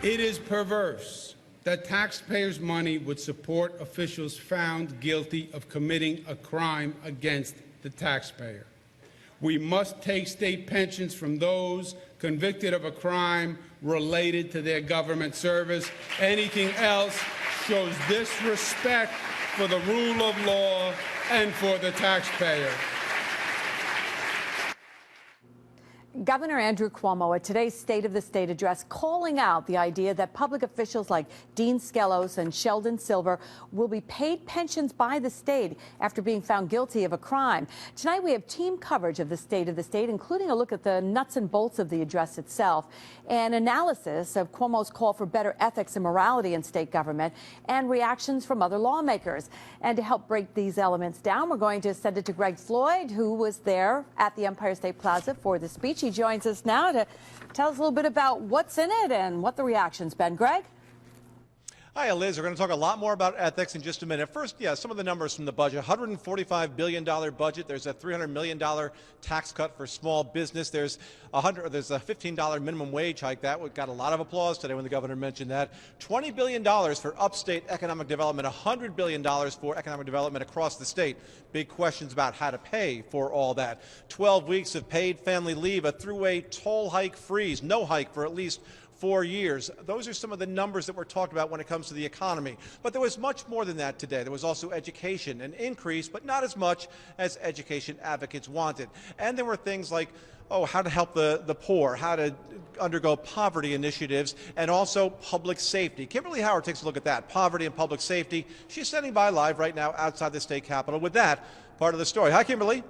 It is perverse that taxpayers' money would support officials found guilty of committing a crime against the taxpayer. We must take state pensions from those convicted of a crime related to their government service. Anything else shows disrespect for the rule of law and for the taxpayer. Governor Andrew Cuomo at today's State of the State address calling out the idea that public officials like Dean Skelos and Sheldon Silver will be paid pensions by the state after being found guilty of a crime. Tonight we have team coverage of the State of the State, including a look at the nuts and bolts of the address itself, an analysis of Cuomo's call for better ethics and morality in state government, and reactions from other lawmakers. And to help break these elements down, we're going to send it to Greg Floyd, who was there at the Empire State Plaza for the speech. He joins us now to tell us a little bit about what's in it and what the reaction's been. Greg? Hi, Liz. We're going to talk a lot more about ethics in just a minute. First, some of the numbers from the budget. $145 billion budget. There's a $300 million tax cut for small business. There's a $15 minimum wage hike. That got a lot of applause today when the governor mentioned that. $20 billion for upstate economic development. $100 billion for economic development across the state. Big questions about how to pay for all that. 12 weeks of paid family leave, a throughway toll hike freeze, no hike for at least 4 years. Those are some of the numbers that were talked about when it comes to the economy. But there was much more than that today. There was also education, an increase, but not as much as education advocates wanted. And there were things like, how to help the poor, how to undergo poverty initiatives, and also public safety. Kimberly Howard takes a look at that, poverty and public safety. She's standing by live right now outside the state capitol with that part of the story. Hi, Kimberly.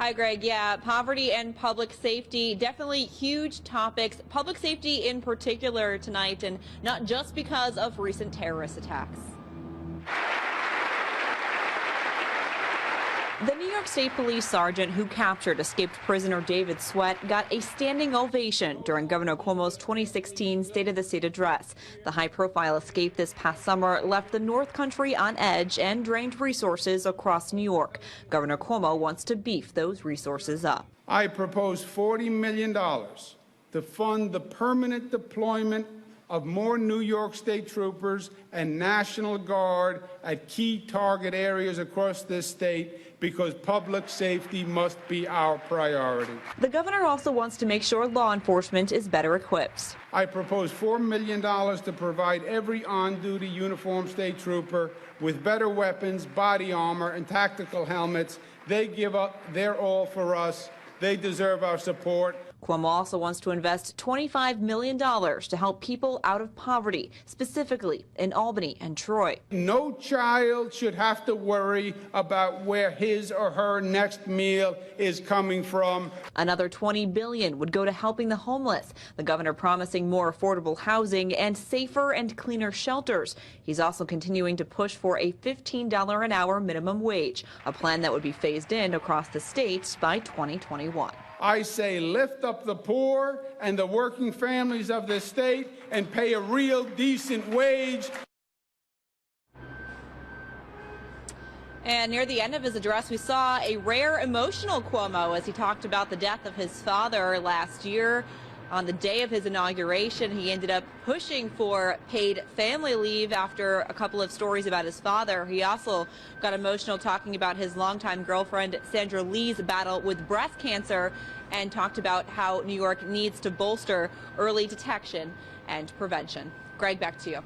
Hi, Greg. Yeah, poverty and public safety, definitely huge topics. Public safety in particular tonight, and not just because of recent terrorist attacks. The New York State Police sergeant who captured escaped prisoner David Sweat got a standing ovation during Governor Cuomo's 2016 State of the State address. The high-profile escape this past summer left the North Country on edge and drained resources across New York. Governor Cuomo wants to beef those resources up. I propose $40 million to fund the permanent deployment of more New York State troopers and National Guard at key target areas across this state, because public safety must be our priority. The governor also wants to make sure law enforcement is better equipped. I propose $4 million to provide every on-duty uniformed state trooper with better weapons, body armor, and tactical helmets. They give up their all for us. They deserve our support. Cuomo also wants to invest $25 million to help people out of poverty, specifically in Albany and Troy. No child should have to worry about where his or her next meal is coming from. Another $20 billion would go to helping the homeless. The governor promising more affordable housing and safer and cleaner shelters. He's also continuing to push for a $15 an hour minimum wage, a plan that would be phased in across the state by 2021. I say lift up the poor and the working families of this state and pay a real decent wage. And near the end of his address, we saw a rare emotional Cuomo as he talked about the death of his father last year. On the day of his inauguration, he ended up pushing for paid family leave after a couple of stories about his father. He also got emotional talking about his longtime girlfriend Sandra Lee's battle with breast cancer, and talked about how New York needs to bolster early detection and prevention. Greg, back to you.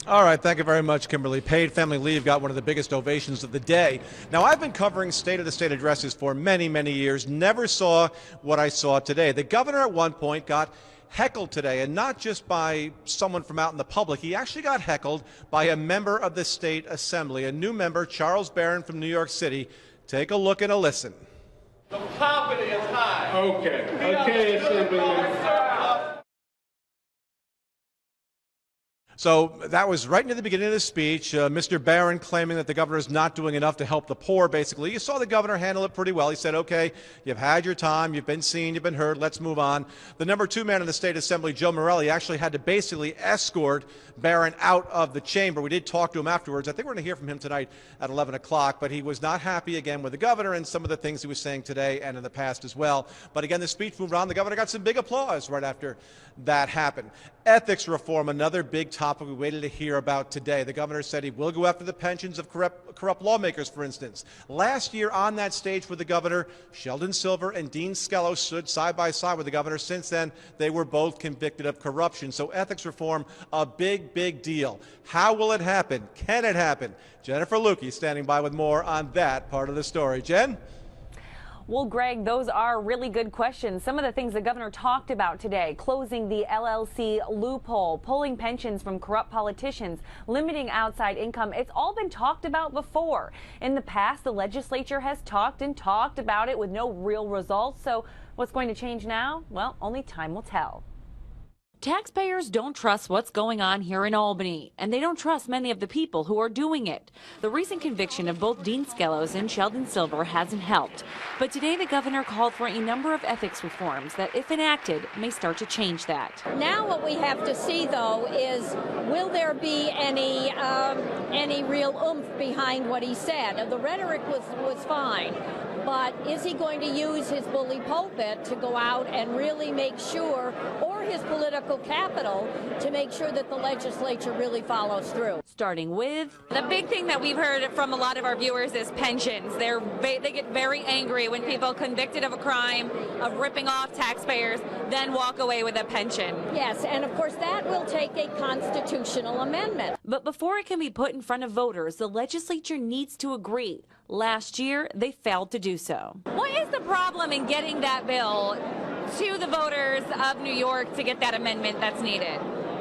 All right, thank you very much, Kimberly. Paid family leave got one of the biggest ovations of the day. Now, I've been covering State of the State addresses for many, many years. Never saw what I saw today. The governor at one point got heckled today, and not just by someone from out in the public. He actually got heckled by a member of the State Assembly, a new member, Charles Barron from New York City. Take a look and a listen. The poverty is high. Okay, Assemblyman. So that was right near the beginning of the speech. Mr. Barron claiming that the governor is not doing enough to help the poor, basically. You saw the governor handle it pretty well. He said, okay, you've had your time, you've been seen, you've been heard, let's move on. The number 2 man in the state assembly, Joe Morelli, actually had to basically escort Barron out of the chamber. We did talk to him afterwards. I think we're going to hear from him tonight at 11 o'clock, but he was not happy again with the governor and some of the things he was saying today and in the past as well. But again, the speech moved on. The governor got some big applause right after that happened. Ethics reform, another big topic we waited to hear about today. The governor said he will go after the pensions of corrupt lawmakers, for instance. Last year on that stage with the governor, Sheldon Silver and Dean Skello stood side by side with the governor. Since then, they were both convicted of corruption. So ethics reform, a big, big deal. How will it happen? Can it happen? Jennifer Lukey standing by with more on that part of the story. Jen? Well, Greg, those are really good questions. Some of the things the governor talked about today: closing the LLC loophole, pulling pensions from corrupt politicians, limiting outside income. It's all been talked about before. In the past, the legislature has talked and talked about it with no real results. So what's going to change now? Well, only time will tell. Taxpayers don't trust what's going on here in Albany, and they don't trust many of the people who are doing it. The recent conviction of both Dean Skellos and Sheldon Silver hasn't helped. But today the governor called for a number of ethics reforms that, if enacted, may start to change that. Now what we have to see, though, is will there be any real oomph behind what he said? The rhetoric was fine. But is he going to use his bully pulpit to go out and really make sure, or his political capital, to make sure that the legislature really follows through? Starting with The big thing that we've heard from a lot of our viewers is pensions. They get very angry when people convicted of a crime of ripping off taxpayers then walk away with a pension. Yes, and of course that will take a constitutional amendment. But before it can be put in front of voters, the legislature needs to agree. Last year, they failed to do so. What is the problem in getting that bill to the voters of New York to get that amendment that's needed?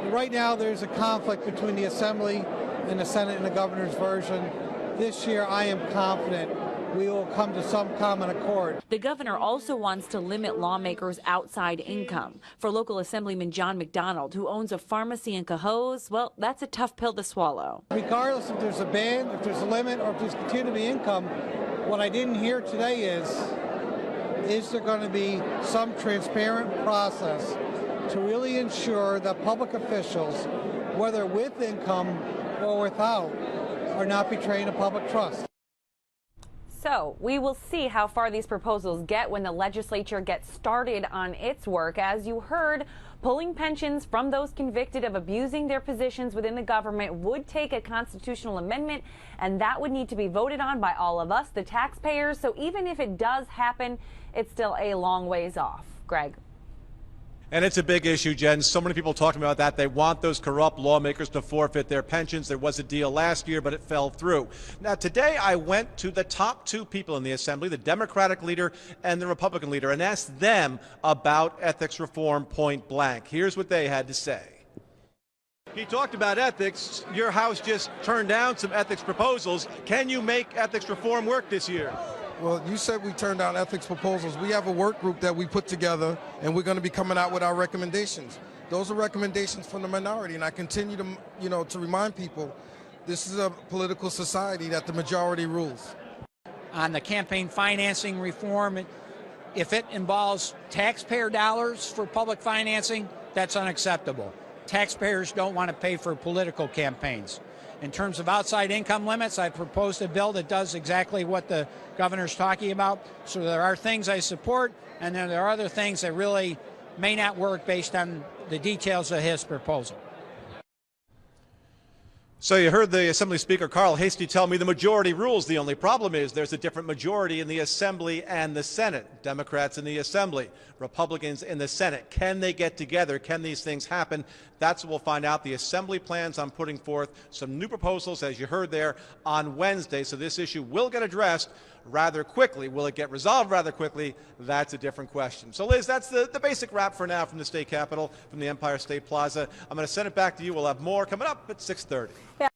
Right now, there's a conflict between the Assembly and the Senate and the governor's version. This year, I am confident we will come to some common accord. The governor also wants to limit lawmakers' outside income. For local Assemblyman John McDonald, who owns a pharmacy in Cohoes, well, that's a tough pill to swallow. Regardless if there's a ban, if there's a limit, or if there's continue to be income, what I didn't hear today is there going to be some transparent process to really ensure that public officials, whether with income or without, are not betraying the public trust. So we will see how far these proposals get when the legislature gets started on its work. As you heard, pulling pensions from those convicted of abusing their positions within the government would take a constitutional amendment, and that would need to be voted on by all of us, the taxpayers. So even if it does happen, it's still a long ways off. Greg. And it's a big issue, Jen. So many people talking about that. They want those corrupt lawmakers to forfeit their pensions. There was a deal last year, but it fell through. Now, today I went to the top 2 people in the Assembly, the Democratic leader and the Republican leader, and asked them about ethics reform point blank. Here's what they had to say. He talked about ethics. Your House just turned down some ethics proposals. Can you make ethics reform work this year? Well, you said we turned down ethics proposals. We have a work group that we put together, and we're going to be coming out with our recommendations. Those are recommendations from the minority, and I continue to, to remind people, this is a political society that the majority rules. On the campaign financing reform, if it involves taxpayer dollars for public financing, that's unacceptable. Taxpayers don't want to pay for political campaigns. In terms of outside income limits, I proposed a bill that does exactly what the governor's talking about. So there are things I support, and then there are other things that really may not work based on the details of his proposal. So you heard the Assembly Speaker Carl Hastie tell me the majority rules. The only problem is there's a different majority in the Assembly and the Senate. Democrats in the Assembly, Republicans in the Senate. Can they get together? Can these things happen? That's what we'll find out. The Assembly plans on putting forth some new proposals, as you heard there, on Wednesday. So this issue will get addressed rather quickly. Will it get resolved rather quickly? That's a different question. So, Liz, that's the basic wrap for now from the State Capitol, from the Empire State Plaza. I'm going to send it back to you. We'll have more coming up at 6:30.